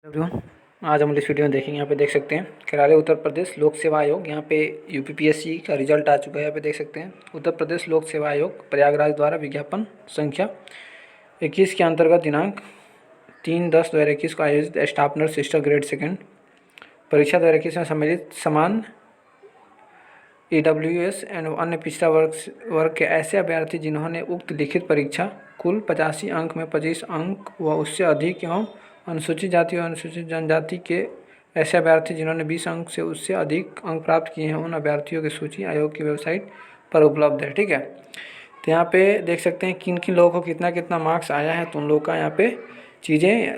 Everyone, आज हम इस वीडियो में देखेंगे। यहाँ पे देख सकते हैं केरल उत्तर प्रदेश लोक सेवा आयोग। यहाँ पे यूपीपीएससी का रिजल्ट आ चुका है। यहाँ पे देख सकते हैं उत्तर प्रदेश लोक सेवा आयोग प्रयागराज द्वारा विज्ञापन संख्या 21 के अंतर्गत दिनांक 3/10/2021 को आयोजित staff nurse sister grade second परीक्षा 2021 में सम्मिलित समान EWS एंड अन्य पिछड़ा वर्ग के ऐसे अभ्यर्थी जिन्होंने उक्त लिखित परीक्षा कुल 85 अंक में 25 अंक व उससे अधिक एवं अनुसूचित जाति और अनुसूचित जनजाति के ऐसे अभ्यर्थी जिन्होंने 20 अंक से उससे अधिक अंक प्राप्त किए हैं, उन अभ्यर्थियों की सूची आयोग की वेबसाइट पर उपलब्ध है। ठीक है, तो यहाँ पे देख सकते हैं किन किन लोगों को कितना कितना मार्क्स आया है, तो उन लोगों का यहाँ पे चीज़ें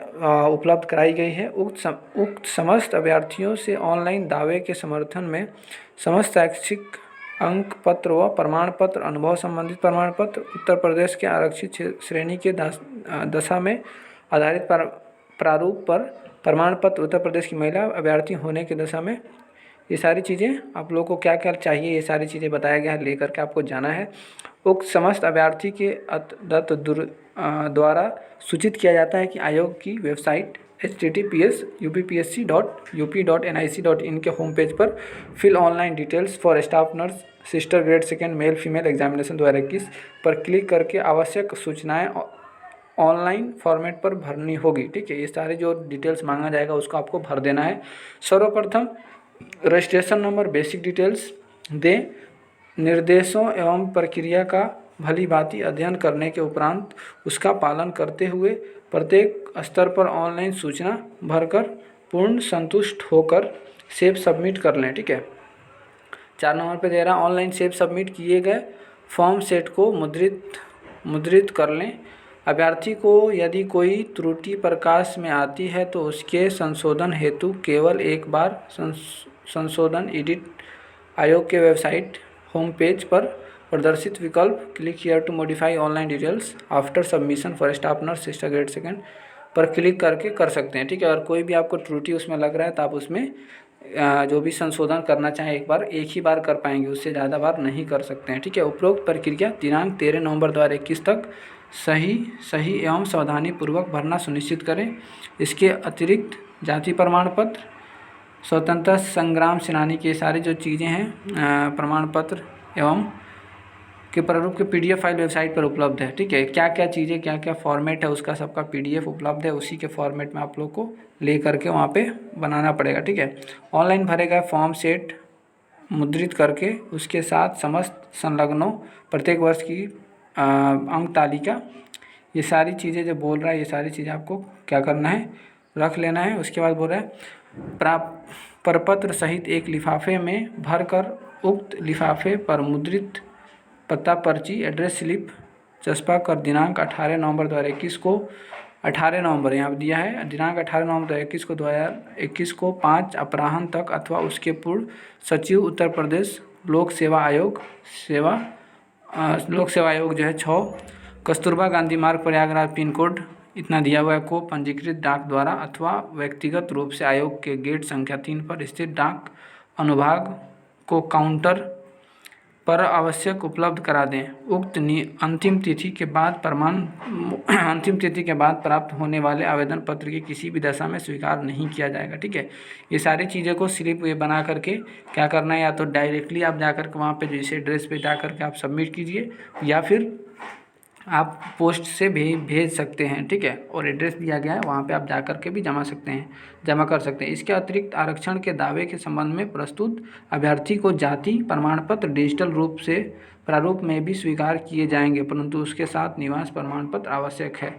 उपलब्ध कराई गई है। उक्त समस्त अभ्यर्थियों से ऑनलाइन दावे के समर्थन में समस्त शैक्षिक अंक पत्र व प्रमाण पत्र, अनुभव संबंधित प्रमाण पत्र, उत्तर प्रदेश के आरक्षित श्रेणी के दशा में आधारित प्रारूप पर प्रमाण पत्र, उत्तर प्रदेश की महिला अभ्यर्थी होने की दशा में, ये सारी चीज़ें आप लोगों को क्या क्या चाहिए, ये सारी चीज़ें बताया गया है, लेकर के आपको जाना है। उक्त समस्त अभ्यर्थी के द्वारा सूचित किया जाता है कि आयोग की वेबसाइट https://uppsc.up.nic.in के होम पेज पर fill online details for staff nurse sister grade second male female examination 2021 पर क्लिक करके आवश्यक सूचनाएं ऑनलाइन फॉर्मेट पर भरनी होगी। ठीक है, ये सारे जो डिटेल्स मांगा जाएगा उसको आपको भर देना है। सर्वप्रथम रजिस्ट्रेशन नंबर, बेसिक डिटेल्स दें। निर्देशों एवं प्रक्रिया का भली भांति अध्ययन करने के उपरांत उसका पालन करते हुए प्रत्येक स्तर पर ऑनलाइन सूचना भरकर पूर्ण संतुष्ट होकर सेव सबमिट कर लें। ठीक है, 4 नंबर पे दे रहा है ऑनलाइन सेव सबमिट किए गए फॉर्म सेट को मुद्रित कर लें। अभ्यर्थी को यदि कोई त्रुटि प्रकाश में आती है तो उसके संशोधन हेतु केवल एक बार संशोधन एडिट आयोग के वेबसाइट होम पेज पर प्रदर्शित विकल्प click here to modify online details after submission for staff nurse sister grade second पर क्लिक करके कर सकते हैं। ठीक है, अगर कोई भी आपको त्रुटि उसमें लग रहा है तो आप उसमें जो भी संशोधन करना चाहें एक ही बार कर पाएंगे, उससे ज़्यादा बार नहीं कर सकते हैं। ठीक है, उपरोक्त प्रक्रिया दिनांक 13 नवंबर 2021 तक सही एवं सावधानी पूर्वक भरना सुनिश्चित करें। इसके अतिरिक्त जाति प्रमाण पत्र, स्वतंत्रता संग्राम सेनानी के सारे जो चीज़ें हैं प्रमाण पत्र एवं के प्रारूप के PDF फाइल वेबसाइट पर उपलब्ध है। ठीक है, क्या क्या चीज़ें, क्या क्या फॉर्मेट है उसका सबका PDF उपलब्ध है, उसी के फॉर्मेट में आप लोग को ले करके वहाँ पे बनाना पड़ेगा। ठीक है, ऑनलाइन भरे गए फॉर्म सेट मुद्रित करके उसके साथ समस्त संलग्नों प्रत्येक वर्ष की अंक तालिका, ये सारी चीज़ें जो बोल रहा है, ये सारी चीज़ें आपको क्या करना है, रख लेना है। उसके बाद बोल रहा है प्रपत्र सहित एक लिफाफे में भरकर उक्त लिफाफे पर मुद्रित पता पर्ची एड्रेस स्लिप चस्पा कर दिनांक 18 नवंबर 2021 को 18 नवंबर यहाँ दिया है, दिनांक 18 नवंबर 2021 को 5 अपराह्न तक अथवा उसके पूर्व सचिव उत्तर प्रदेश लोक सेवा आयोग जो है 6 कस्तूरबा गांधी मार्ग प्रयागराज पिन कोड इतना दिया हुआ है को पंजीकृत डाक द्वारा अथवा व्यक्तिगत रूप से आयोग के गेट संख्या 3 पर स्थित डाक अनुभाग को काउंटर पर आवश्यक उपलब्ध करा दें। उक्त अंतिम तिथि के बाद प्राप्त होने वाले आवेदन पत्र की किसी भी दशा में स्वीकार नहीं किया जाएगा। ठीक है, ये सारी चीज़ों को स्लिप ये बना करके क्या करना है, या तो डायरेक्टली आप जाकर के वहाँ पे जैसे एड्रेस पे जा करके आप सबमिट कीजिए, या फिर आप पोस्ट से भेज सकते हैं। ठीक है, और एड्रेस दिया गया है वहाँ पे आप जा कर के भी जमा कर सकते हैं। इसके अतिरिक्त आरक्षण के दावे के संबंध में प्रस्तुत अभ्यर्थी को जाति प्रमाण पत्र डिजिटल रूप से प्रारूप में भी स्वीकार किए जाएंगे, परंतु उसके साथ निवास प्रमाण पत्र आवश्यक है।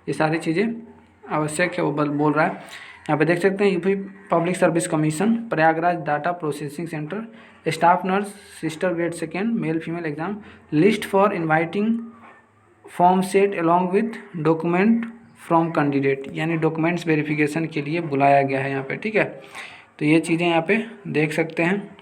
ये सारी चीज़ें आवश्यक है, वो बोल रहा है। यहाँ पे देख सकते हैं UP public service commission Prayagraj data processing centre staff nurse sister grade second male female exam list for inviting form set along with document from candidate, यानी डॉक्यूमेंट्स वेरिफिकेशन के लिए बुलाया गया है यहाँ पे। ठीक है, तो ये चीज़ें यहाँ पे देख सकते हैं।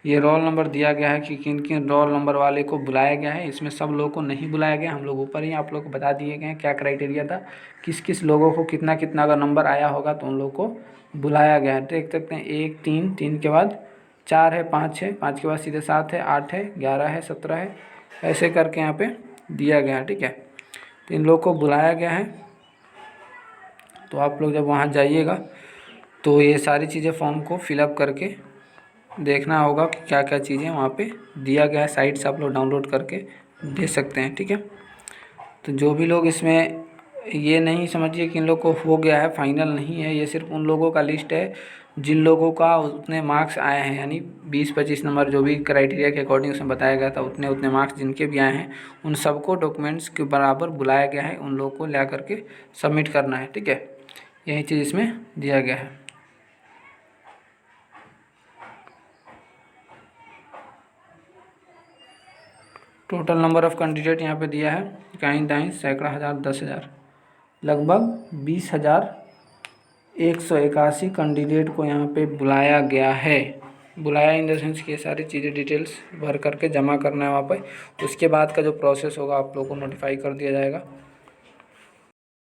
ये रोल नंबर दिया गया है कि किन किन रोल नंबर वाले को बुलाया गया है। इसमें सब लोगों को नहीं बुलाया गया, हम लोग ऊपर ही आप लोग को बता दिए गए हैं क्या क्राइटेरिया था, किस किस लोगों को कितना कितना अगर नंबर आया होगा तो उन लोगों को बुलाया गया है। देख सकते हैं 1 3 3 के बाद 4 है, 5 है, 5 के बाद सीधे 7 है, 8 है, 11 है, 17 है, ऐसे करके यहाँ पे दिया गया है। ठीक है, तो इन लोगों को बुलाया गया है। तो आप लोग जब वहाँ जाइएगा तो ये सारी चीज़ें फॉर्म को फिलअप करके देखना होगा कि क्या क्या चीज़ें वहाँ पे दिया गया है। साइट से आप लोग डाउनलोड करके दे सकते हैं, ठीक है। तो जो भी लोग इसमें, ये नहीं समझिए कि इन लोग को हो गया है, फाइनल नहीं है, ये सिर्फ उन लोगों का लिस्ट है जिन लोगों का उतने मार्क्स आए हैं, यानी 20-25 नंबर जो भी क्राइटेरिया के अकॉर्डिंग उसमें बताया गया था, उतने उतने मार्क्स जिनके भी आए हैं उन सबको डॉक्यूमेंट्स के बराबर बुलाया गया है, उन लोगों को ला करके सबमिट करना है, ठीक है। यही चीज़ इसमें दिया गया है। टोटल नंबर ऑफ़ कैंडिडेट यहाँ पे दिया है, इकाई दाई सैकड़ा हज़ार 10,000, लगभग 20,181 कैंडिडेट को यहाँ पे बुलाया गया है। बुलाया इन द सेंस कि ये सारी चीज़ें डिटेल्स भर करके जमा करना है वहाँ पर। उसके बाद का जो प्रोसेस होगा आप लोगों को नोटिफाई कर दिया जाएगा।